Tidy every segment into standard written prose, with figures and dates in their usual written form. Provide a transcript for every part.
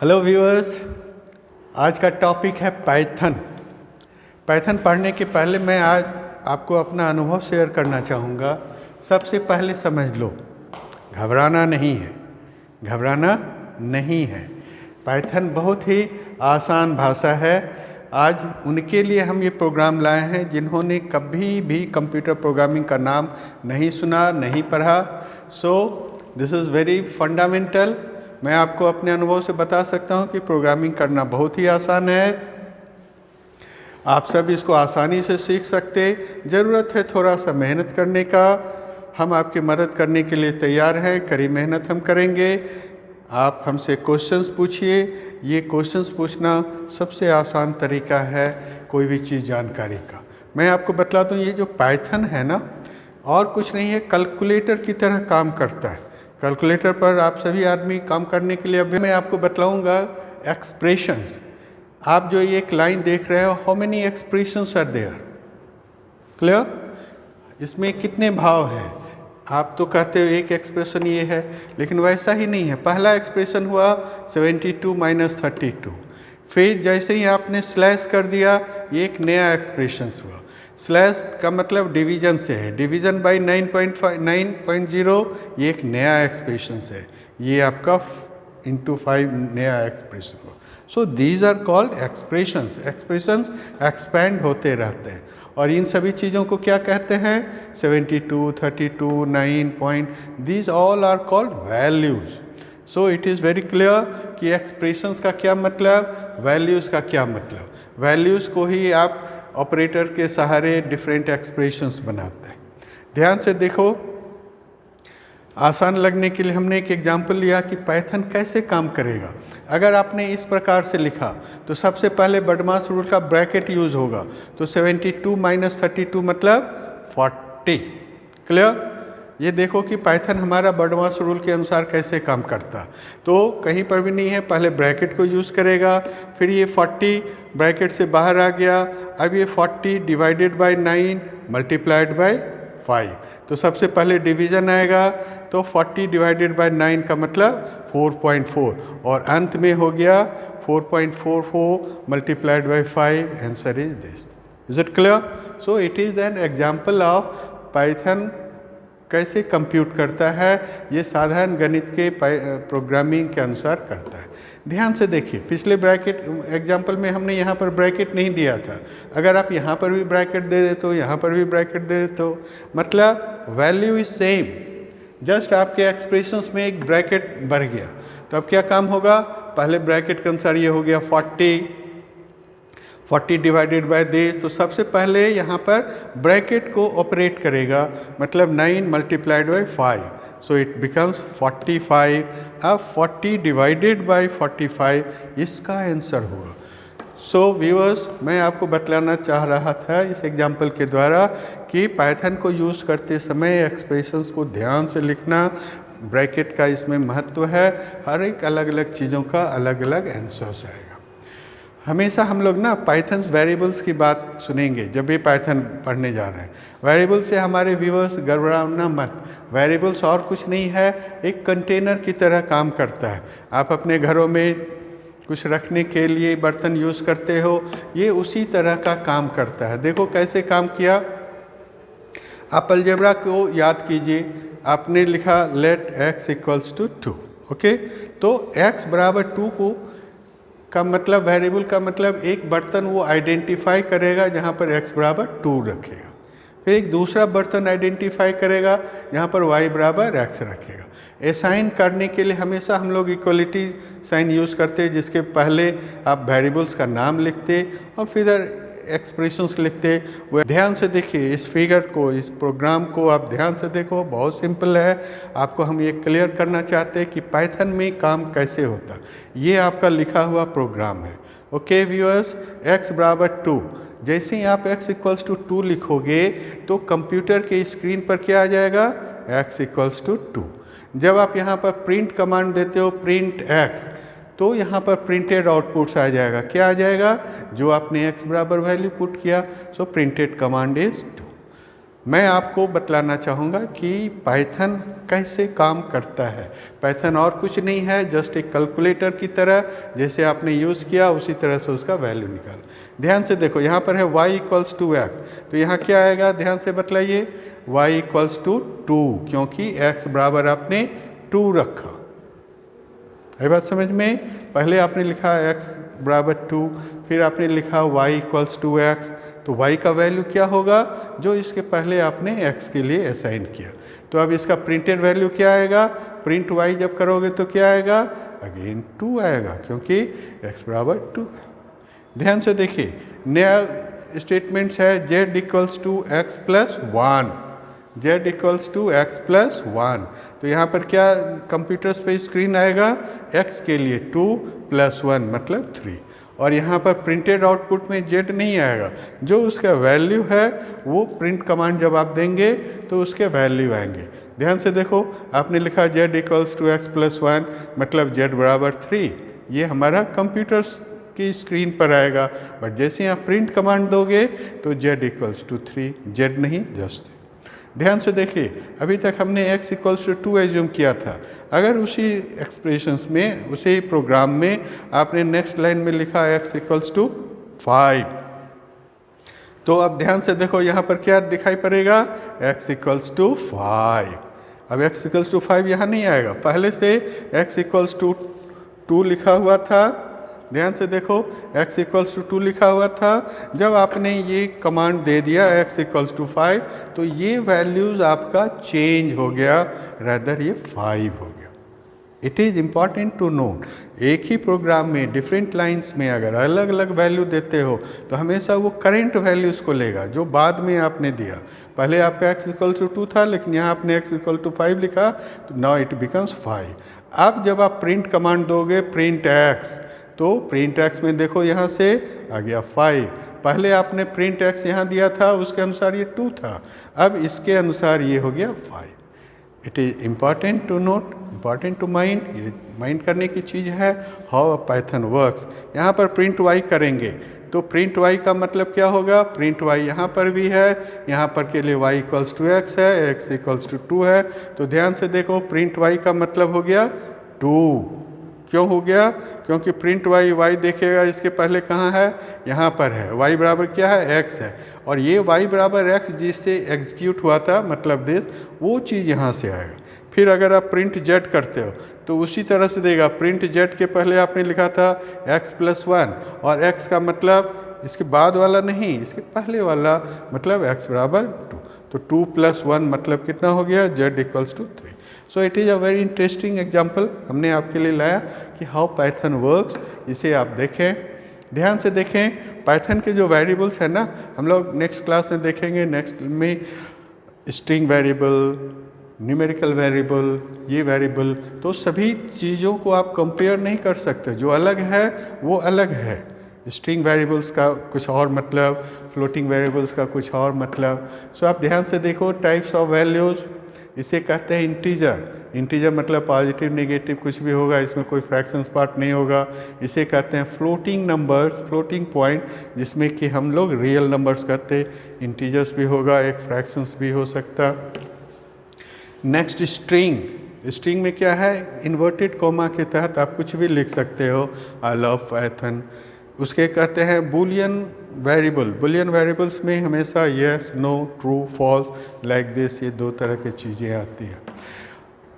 Hello viewers, आज का topic है पाइथन। पाइथन पढ़ने के पहले मैं आज आपको अपना अनुभव शेयर करना चाहूँगा। सबसे पहले समझ लो, घबराना नहीं है, घबराना नहीं है। पाइथन बहुत ही आसान भाषा है। आज उनके लिए हम ये प्रोग्राम लाए हैं जिन्होंने कभी भी कंप्यूटर प्रोग्रामिंग का नाम नहीं सुना, नहीं पढ़ा। So this is very fundamental. मैं आपको अपने अनुभव से बता सकता हूँ कि प्रोग्रामिंग करना बहुत ही आसान है। आप सब इसको आसानी से सीख सकते। ज़रूरत है थोड़ा सा मेहनत करने का। हम आपकी मदद करने के लिए तैयार हैं, कड़ी मेहनत हम करेंगे। आप हमसे क्वेश्चंस पूछिए। ये क्वेश्चंस पूछना सबसे आसान तरीका है कोई भी चीज़ जानकारी का। मैं आपको बतला दूँ, ये जो पाइथन है ना, और कुछ नहीं है, कैलकुलेटर की तरह काम करता है। कैलकुलेटर पर आप सभी आदमी काम करने के लिए अभी मैं आपको बतलाऊंगा एक्सप्रेशंस। आप जो ये एक लाइन देख रहे हो, how many expressions are there, clear? इसमें कितने भाव हैं? आप तो कहते हो एक एक्सप्रेशन ये है, लेकिन वैसा ही नहीं है। पहला एक्सप्रेशन हुआ 72 - 32। फिर जैसे ही आपने स्लैश कर दिया, ये एक नया एक्सप्रेशन हुआ। स्लैश का मतलब डिवीजन से है, डिवीजन बाई 9.0, ये एक नया एक्सप्रेशन है। ये आपका इंटू 5 नया एक्सप्रेशन हुआ। So these are called expressions. Expressions expand होते रहते हैं। और इन सभी चीज़ों को क्या कहते हैं? 72, 32, 9 point, these all are called values. So it is very clear कि एक्सप्रेशंस का क्या मतलब, वैल्यूज़ का क्या मतलब। वैल्यूज़ को ही आप ऑपरेटर के सहारे डिफरेंट एक्सप्रेशंस बनाते हैं। ध्यान से देखो, आसान लगने के लिए हमने एक एग्जाम्पल लिया कि पाइथन कैसे काम करेगा। अगर आपने इस प्रकार से लिखा तो सबसे पहले बडमास रूल का ब्रैकेट यूज होगा। तो 72 - 32 मतलब 40। क्लियर? ये देखो कि पाइथन हमारा बडमास रूल के अनुसार कैसे काम करता। तो कहीं पर भी नहीं है, पहले ब्रैकेट को यूज़ करेगा, फिर ये 40 ब्रैकेट से बाहर आ गया। अब ये 40 डिवाइडेड बाई 9 मल्टीप्लाइड बाई 5। तो सबसे पहले डिवीजन आएगा, तो 40 डिवाइडेड बाई 9 का मतलब 4.4, और अंत में हो गया 4.44 multiplied by 5। Answer is this. Is it clear? So it is an example of Python कैसे कंप्यूट करता है। ये साधारण गणित के प्रोग्रामिंग के अनुसार करता है। ध्यान से देखिए, पिछले ब्रैकेट एग्जाम्पल में हमने यहाँ पर ब्रैकेट नहीं दिया था। अगर आप यहाँ पर भी ब्रैकेट दे देते हो, यहाँ पर भी ब्रैकेट दे देते हो, मतलब वैल्यू इज सेम, जस्ट आपके एक्सप्रेशंस में एक ब्रैकेट बढ़ गया। तो अब क्या काम होगा? पहले ब्रैकेट के अनुसार ये हो गया 40 डिवाइडेड बाय दिस। तो सबसे पहले यहाँ पर ब्रैकेट को ऑपरेट करेगा, मतलब 9 multiplied by 5। So it becomes 45। अब 40 डिवाइडेड बाई 45 इसका आंसर होगा। सो व्यूअर्स, मैं आपको बतलाना चाह रहा था इस एग्जाम्पल के द्वारा कि पाइथन को यूज़ करते समय एक्सप्रेशंस को ध्यान से लिखना, ब्रैकेट का इसमें महत्व है। हर एक अलग अलग चीज़ों का अलग अलग आंसर्स आएगा। हमेशा हम लोग ना पाइथन्स वेरिएबल्स की बात सुनेंगे जब भी पाइथन पढ़ने जा रहे हैं। वेरिएबल से हमारे व्यूअर्स घबराना मत। वेरिएबल्स और कुछ नहीं है, एक कंटेनर की तरह काम करता है। आप अपने घरों में कुछ रखने के लिए बर्तन यूज़ करते हो, ये उसी तरह का काम करता है। देखो कैसे काम किया। आप अलजेब्रा को याद कीजिए। आपने लिखा लेट x = 2। ओके, तो x बराबर 2 का मतलब, वेरिएबल का मतलब एक बर्तन वो आइडेंटिफाई करेगा जहाँ पर x बराबर 2 रखेगा। फिर एक दूसरा बर्तन आइडेंटिफाई करेगा जहाँ पर y बराबर x रखेगा। असाइन करने के लिए हमेशा हम लोग इक्वलिटी साइन यूज़ करते हैं, जिसके पहले आप वेरिएबल्स का नाम लिखते और फिर एक्सप्रेशंस लिखते। वो ध्यान से देखिए इस फिगर को, इस प्रोग्राम को आप ध्यान से देखो, बहुत सिंपल है। आपको हम ये क्लियर करना चाहते हैं कि पाइथन में काम कैसे होता। ये आपका लिखा हुआ प्रोग्राम है। ओके व्यूअर्स, x बराबर 2, जैसे ही आप x = 2 लिखोगे तो कंप्यूटर के स्क्रीन पर क्या आ जाएगा? x = 2। जब आप यहाँ पर प्रिंट कमांड देते हो, प्रिंट x, तो यहाँ पर प्रिंटेड आउटपुट्स आ जाएगा। क्या आ जाएगा? जो आपने x बराबर वैल्यू पुट किया। सो प्रिंटेड कमांड इज 2। मैं आपको बतलाना चाहूँगा कि पाइथन कैसे काम करता है। पाइथन और कुछ नहीं है, जस्ट एक कैलकुलेटर की तरह, जैसे आपने यूज़ किया उसी तरह से उसका वैल्यू निकाल। ध्यान से देखो, यहाँ पर है y इक्वल्स टू एक्स, तो यहाँ क्या आएगा, ध्यान से बतलाइए, y इक्वल्स टू 2, क्योंकि x बराबर आपने 2 रखा। है बात समझ में? पहले आपने लिखा x बराबर 2, फिर आपने लिखा y इक्वल्स टू एक्स, तो y का वैल्यू क्या होगा जो इसके पहले आपने x के लिए असाइन किया। तो अब इसका प्रिंटेड वैल्यू क्या आएगा, प्रिंट y जब करोगे तो क्या आएगा, अगेन 2 आएगा, क्योंकि x बराबर 2। ध्यान से देखिए, नया स्टेटमेंट्स है z equals to x plus 1, z equals to x plus 1। तो यहाँ पर क्या कंप्यूटर्स पे स्क्रीन आएगा, x के लिए 2 प्लस 1 मतलब 3, और यहाँ पर प्रिंटेड आउटपुट में z नहीं आएगा, जो उसका वैल्यू है वो प्रिंट कमांड जब आप देंगे तो उसके वैल्यू आएंगे। ध्यान से देखो, आपने लिखा z equals to x plus 1 मतलब z बराबर 3, ये हमारा कंप्यूटर्स की स्क्रीन पर आएगा, बट जैसे ही आप प्रिंट कमांड दोगे तो z इक्वल्स टू 3, z नहीं जस्ट। ध्यान से देखिए, अभी तक हमने x इक्वल्स टू 2 एज्यूम किया था। अगर उसी एक्सप्रेशंस में, उसी प्रोग्राम में आपने नेक्स्ट लाइन में लिखा x इक्वल्स टू 5, तो अब ध्यान से देखो यहाँ पर क्या दिखाई पड़ेगा, x इक्वल्स टू 5। अब x इक्वल्स टू 5 यहाँ नहीं आएगा, पहले से x इक्वल्स टू 2 लिखा हुआ था। ध्यान से देखो, x इक्वल्स टू 2 लिखा हुआ था, जब आपने ये कमांड दे दिया x इक्वल्स टू 5, तो ये वैल्यूज़ आपका चेंज हो गया, रैदर ये 5 हो गया। It is important to note, एक ही प्रोग्राम में डिफरेंट लाइंस में अगर अलग अलग वैल्यू देते हो तो हमेशा वो करेंट वैल्यूज़ को लेगा जो बाद में आपने दिया। पहले आपका x इक्वल्स टू 2 था, लेकिन यहाँ आपने x इक्वल टू 5 लिखा, तो नाउ इट बिकम्स 5। अब जब आप प्रिंट कमांड दोगे प्रिंट x, तो प्रिंट x में देखो यहाँ से आ गया 5, पहले आपने प्रिंट x यहाँ दिया था उसके अनुसार ये 2 था, अब इसके अनुसार ये हो गया 5। It is important to note, important to mind, ये माइंड करने की चीज़ है हाउ पाइथन वर्क्स। यहाँ पर प्रिंट y करेंगे तो प्रिंट y का मतलब क्या होगा, प्रिंट y यहाँ पर भी है, यहाँ पर के लिए y इक्वल्स टू एक्स है, x इक्वल्स टू 2 है, तो ध्यान से देखो प्रिंट y का मतलब हो गया 2। क्यों हो गया, क्योंकि प्रिंट y देखेगा इसके पहले कहाँ है, यहाँ पर है, y बराबर क्या है, x है, और ये y बराबर x जिससे एग्जीक्यूट हुआ था मतलब दिस, वो चीज़ यहाँ से आएगा। फिर अगर आप प्रिंट z करते हो तो उसी तरह से देगा, प्रिंट z के पहले आपने लिखा था x प्लस 1, और x का मतलब इसके बाद वाला नहीं, इसके पहले वाला मतलब x बराबर 2, तो 2 प्लस 1 मतलब कितना हो गया, z equals to 3। So it is a very interesting example हमने आपके लिए लाया कि हाउ पाइथन वर्क्स, इसे आप देखें, ध्यान से देखें। पाइथन के जो वेरिएबल्स हैं ना, हम लोग नेक्स्ट क्लास में देखेंगे, नेक्स्ट में स्ट्रिंग वेरिएबल, न्यूमेरिकल वेरिएबल, ये वेरिएबल, तो सभी चीज़ों को आप कंपेयर नहीं कर सकते, जो अलग है वो अलग है। स्ट्रिंग वेरिएबल्स का कुछ और मतलब, फ्लोटिंग वेरिएबल्स का कुछ और मतलब। सो आप ध्यान से देखो, टाइप्स ऑफ वैल्यूज़, इसे कहते हैं इंटीजर। इंटीजर मतलब पॉजिटिव नेगेटिव कुछ भी होगा, इसमें कोई फ्रैक्शंस पार्ट नहीं होगा। इसे कहते हैं फ्लोटिंग नंबर्स, फ्लोटिंग पॉइंट, जिसमें कि हम लोग रियल नंबर्स कहते हैं। इंटीजर्स भी होगा, एक फ्रैक्शंस भी हो सकता। नेक्स्ट स्ट्रिंग, स्ट्रिंग में क्या है, इन्वर्टेड कॉमा के तहत आप कुछ भी लिख सकते हो। I love Python. उसके कहते हैं बुलियन वेरिएबल। बुलियन वेरिएबल्स में हमेशा yes, no, true, false, like this, ये 2 तरह की चीज़ें आती हैं।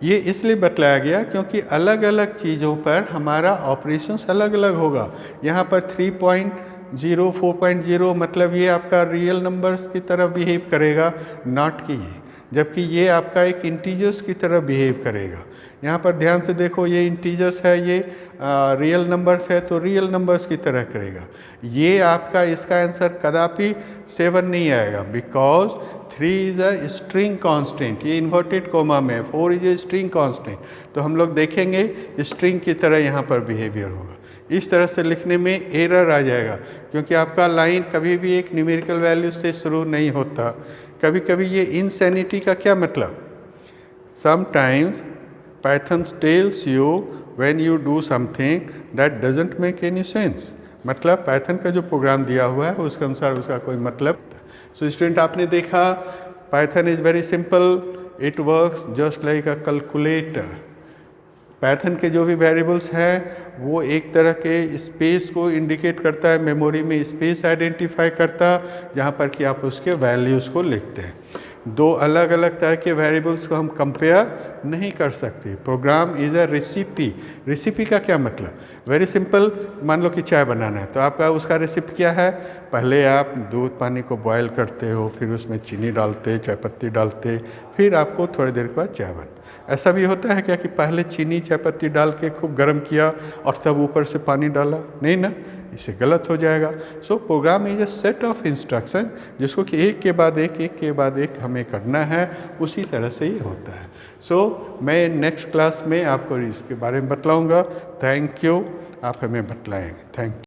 ये इसलिए बतलाया गया क्योंकि अलग अलग चीज़ों पर हमारा ऑपरेशंस अलग अलग होगा। यहाँ पर 3.0, 4.0 मतलब ये आपका रियल नंबर्स की तरह बिहेव करेगा, नॉट कि ये, जबकि ये आपका एक इंटीजर्स की तरह बिहेव करेगा। यहाँ पर ध्यान से देखो, ये इंटीजर्स है, ये रियल नंबर्स है, तो रियल नंबर्स की तरह करेगा। ये आपका, इसका आंसर कदापि 7 नहीं आएगा, because 3 is a string constant. ये इन्वर्टेड कोमा में 4 इज ए स्ट्रिंग कांस्टेंट, तो हम लोग देखेंगे स्ट्रिंग की तरह यहाँ पर बिहेवियर होगा। इस तरह से लिखने में एरर आ जाएगा, क्योंकि आपका लाइन कभी भी एक न्यूमेरिकल वैल्यू से शुरू नहीं होता। कभी कभी ये इनसैनिटी का क्या मतलब, sometimes Python tells you when you do something that doesn't make any sense, मतलब पाइथन का जो प्रोग्राम दिया हुआ है उसके अनुसार उसका कोई मतलब। सो स्टूडेंट, आपने देखा Python is very simple, it works just like a calculator. Python के जो भी वेरिएबल्स हैं वो एक तरह के स्पेस को इंडिकेट करता है, मेमोरी में स्पेस आइडेंटिफाई करता है जहाँ पर कि आप उसके वैल्यूज़ को लिखते हैं। दो अलग अलग तरह के वेरिएबल्स को हम कंपेयर नहीं कर सकते। Program is a recipe. Recipe का क्या मतलब? वेरी सिंपल, मान लो कि चाय बनाना है तो आपका उसका रेसिपी क्या है? पहले आप दूध पानी को बॉयल करते हो, फिर उसमें चीनी डालते, चाय पत्ती डालते, फिर आपको थोड़ी देर के बाद चाय बन। ऐसा भी होता है क्या कि पहले चीनी चाय पत्ती डाल के खूब गर्म किया और तब ऊपर से पानी डाला? नहीं ना, इससे गलत हो जाएगा। So program is a set of instruction जिसको कि एक के बाद एक हमें करना है, उसी तरह से ही होता है। सो मैं नेक्स्ट क्लास में आपको इसके बारे में बतलाऊंगा। थैंक यू, आप हमें बतलाएंगे। Thank you.